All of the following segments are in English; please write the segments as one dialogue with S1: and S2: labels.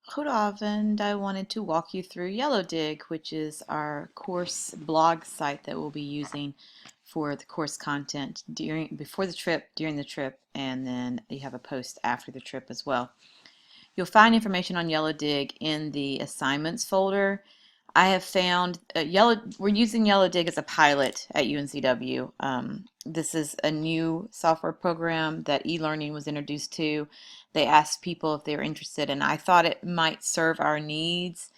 S1: Goedenavond. I wanted to walk you through YellowDig, which is our course blog site that we'll be using for the course content before the trip, during the trip, and then you have a post after the trip as well. You'll find information on YellowDig in the assignments folder. I have found we're using YellowDig as a pilot at UNCW. This is a new software program that e-learning was introduced to. They asked people if they were interested, and I thought it might serve our needs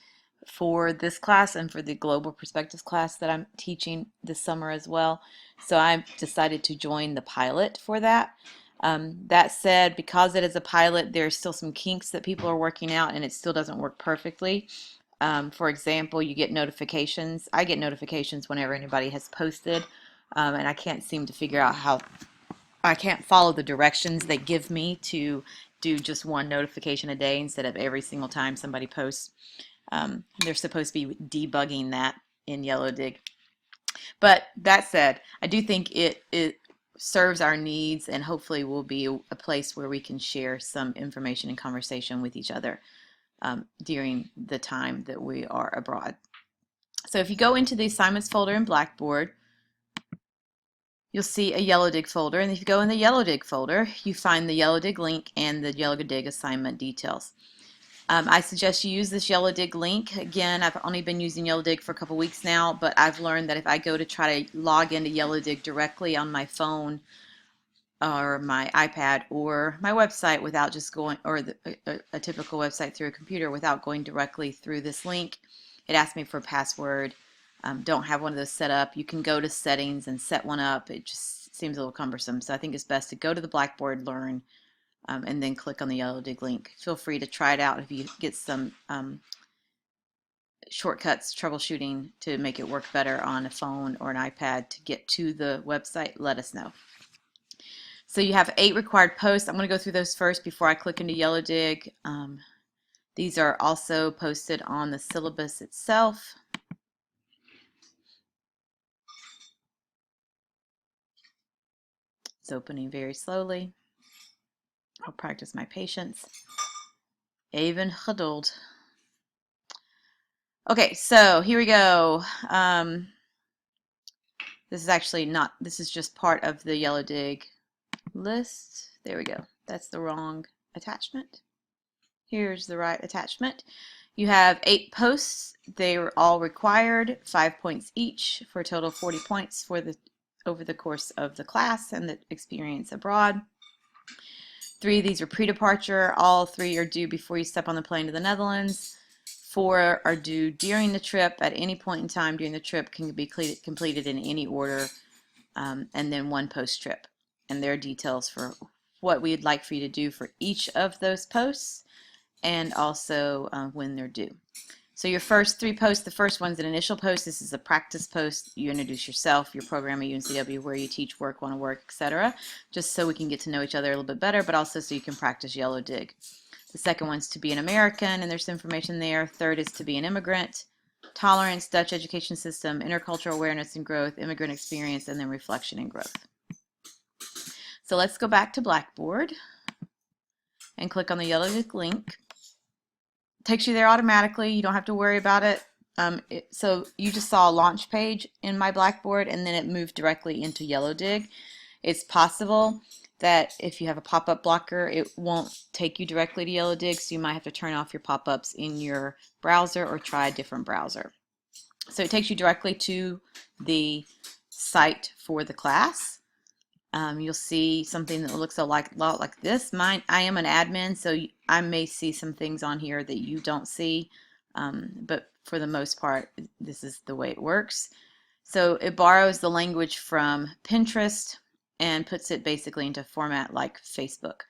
S1: for this class and for the Global Perspectives class that I'm teaching this summer as well. So I decided to join the pilot for that. That said, because it is a pilot, there's still some kinks that people are working out, and it still doesn't work perfectly. For example, you get notifications. I get notifications whenever anybody has posted, and I can't seem to figure out how I can't follow the directions they give me to do just one notification a day instead of every single time somebody posts. They're supposed to be debugging that in YellowDig. But that said, I do think it serves our needs and hopefully will be a place where we can share some information and conversation with each other during the time that we are abroad. So if you go into the assignments folder in Blackboard, you'll see a YellowDig folder, and if you go in the YellowDig folder, you find the YellowDig link and the YellowDig assignment details. I suggest you use this YellowDig link. Again, I've only been using YellowDig for a couple weeks now, but I've learned that if I go to try to log into YellowDig directly on my phone or my iPad or my website without just going, or a typical website through a computer without going directly through this link, it asks me for a password. Don't have one of those set up. You can go to settings and set one up. It just seems a little cumbersome. So I think it's best to go to the Blackboard Learn and then click on the YellowDig link. Feel free to try it out if you get some shortcuts, troubleshooting to make it work better on a phone or an iPad to get to the website. Let us know. So you have 8 required posts. I'm going to go through those first before I click into YellowDig. These are also posted on the syllabus itself. It's opening very slowly. I'll practice my patience. Even geduld. Okay, so here we go. This is actually not, this is just part of the YellowDig list. There we go. That's the wrong attachment. Here's the right attachment. You have 8 posts. They were all required, 5 points each for a total of 40 points for over the course of the class and the experience abroad. 3 of these are pre-departure. All 3 are due before you step on the plane to the Netherlands. 4 are due during the trip. At any point in time during the trip can be completed in any order, and then 1 post-trip. And there are details for what we'd like for you to do for each of those posts and also when they're due. So your first 3 posts, the first one's an initial post. This is a practice post. You introduce yourself, your program at UNCW, where you teach, work, want to work, etc. Just so we can get to know each other a little bit better, but also so you can practice YellowDig. The second one's to be an American, and there's information there. Third is to be an immigrant. Tolerance, Dutch education system, intercultural awareness and growth, immigrant experience, and then reflection and growth. So let's go back to Blackboard and click on the YellowDig link. It takes you there automatically. You don't have to worry about it. So you just saw a launch page in my Blackboard, and then it moved directly into YellowDig. It's possible that if you have a pop-up blocker, it won't take you directly to YellowDig, so you might have to turn off your pop-ups in your browser or try a different browser. So it takes you directly to the site for the class. You'll see something that looks a lot like this. I am an admin, so I may see some things on here that you don't see, but for the most part, this is the way it works. So it borrows the language from Pinterest and puts it basically into format like Facebook.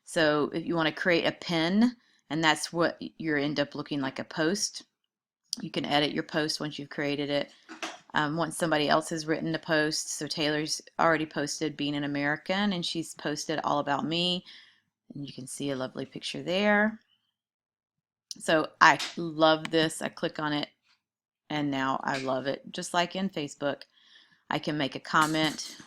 S1: So if you want to create a pin, and that's what you end up looking like a post, you can edit your post once you've created it. Once somebody else has written a post, so Taylor's already posted being an American, and she's posted all about me, and you can see a lovely picture there. So I love this. I click on it, and now I love it. Just like in Facebook, I can make a comment.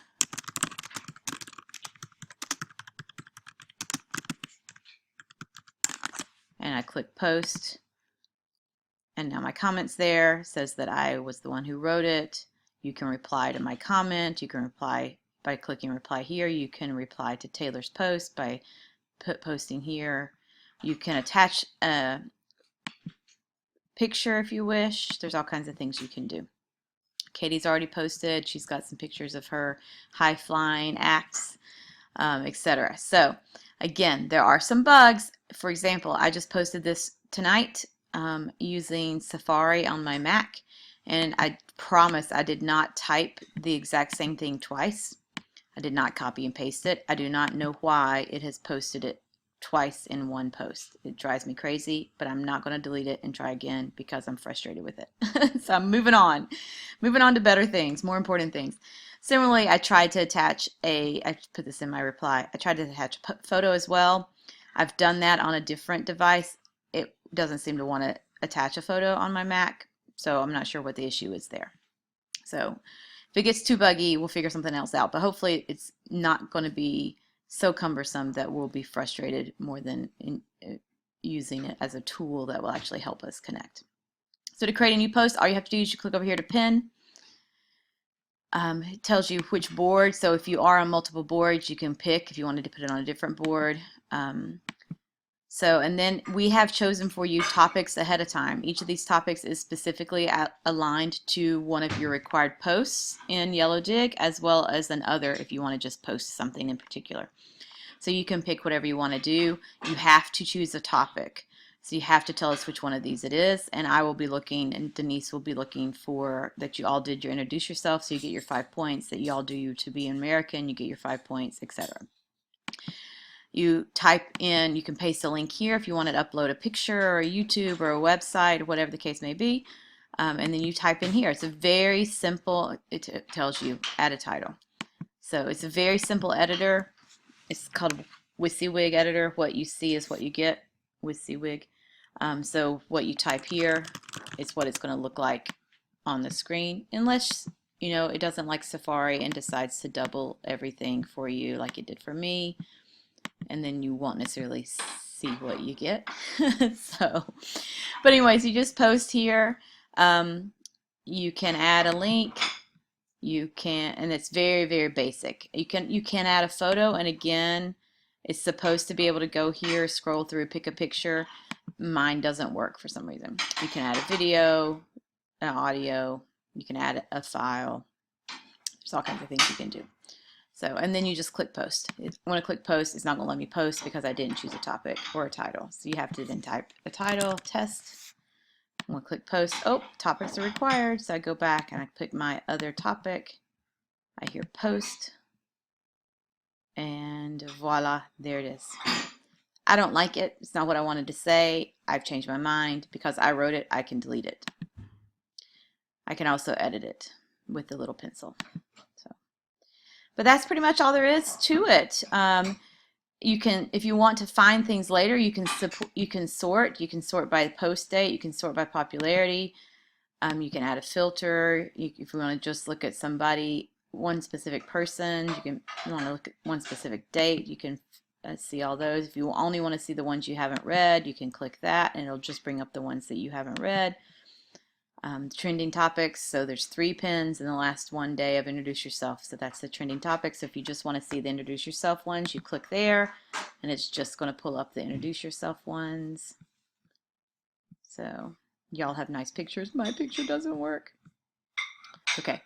S1: and I click post, and now my comment's there. It says that I was the one who wrote it. You can reply to my comment. You can reply by clicking reply here. You can reply to Taylor's post by posting here. You can attach a picture if you wish. There's all kinds of things you can do. Katie's already posted. She's got some pictures of her high-flying acts, etc. So again, there are some bugs. For example, I just posted this tonight using Safari on my Mac, and I promise I did not type the exact same thing twice. I did not copy and paste it. I do not know why it has posted it twice in one post. It drives me crazy, but I'm not going to delete it and try again because I'm frustrated with it. So I'm moving on to better things, more important things. Similarly, I tried to attach I put this in my reply, I tried to attach a photo as well. I've done that on a different device. It doesn't seem to want to attach a photo on my Mac, so I'm not sure what the issue is there. So if it gets too buggy, we'll figure something else out, but hopefully it's not going to be so cumbersome that we'll be frustrated more than using it as a tool that will actually help us connect. So to create a new post, all you have to do is you click over here to pin. It tells you which board, so if you are on multiple boards, you can pick if you wanted to put it on a different board. And then we have chosen for you topics ahead of time. Each of these topics is specifically aligned to one of your required posts in YellowDig, as well as another if you want to just post something in particular. So you can pick whatever you want to do. You have to choose a topic. So you have to tell us which one of these it is, and I will be looking, and Denise will be looking for that you all did your introduce yourself, so you get your 5 points, that you all do you to be American, you get your 5 points, etc. You type in, you can paste a link here if you want to upload a picture or a YouTube or a website, or whatever the case may be, and then you type in here. It's a very simple, it tells you add a title. So it's a very simple editor. It's called WYSIWYG editor. What you see is what you get, WYSIWYG. So what you type here is what it's going to look like on the screen, unless it doesn't like Safari and decides to double everything for you like it did for me, and then you won't necessarily see what you get. But anyways, you just post here. You can add a link. You can, and it's very, very basic. You can add a photo, and again, it's supposed to be able to go here, scroll through, pick a picture. Mine doesn't work for some reason. You can add a video, an audio. You can add a file. There's all kinds of things you can do. So, and then you just click post. If I want to click post, it's not going to let me post because I didn't choose a topic or a title. So you have to then type a title, test. I'm going to click post. Oh, topics are required. So I go back and I pick my other topic. I hear post. And voila, there it is. I don't like it. It's not what I wanted to say. I've changed my mind. Because I wrote it, I can delete it. I can also edit it with the little pencil. But that's pretty much all there is to it. You can, if you want to find things later, you can sort. You can sort by post date. You can sort by popularity. You can add a filter. If you want to just look at somebody, one specific person, if you want to look at one specific date, you can see all those. If you only want to see the ones you haven't read, you can click that, and it'll just bring up the ones that you haven't read. Trending topics, so there's 3 pins in the last one day of introduce yourself, so that's the trending topics. So if you just want to see the introduce yourself ones, you click there, and it's just going to pull up the introduce yourself ones. So y'all have nice pictures. My picture doesn't work. Okay,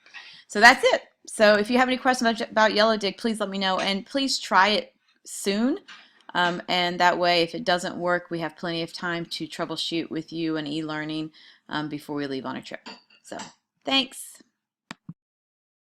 S1: so that's it. So if you have any questions about YellowDig, please let me know, and please try it soon. And that way, if it doesn't work, we have plenty of time to troubleshoot with you and e-learning before we leave on a trip. So, thanks.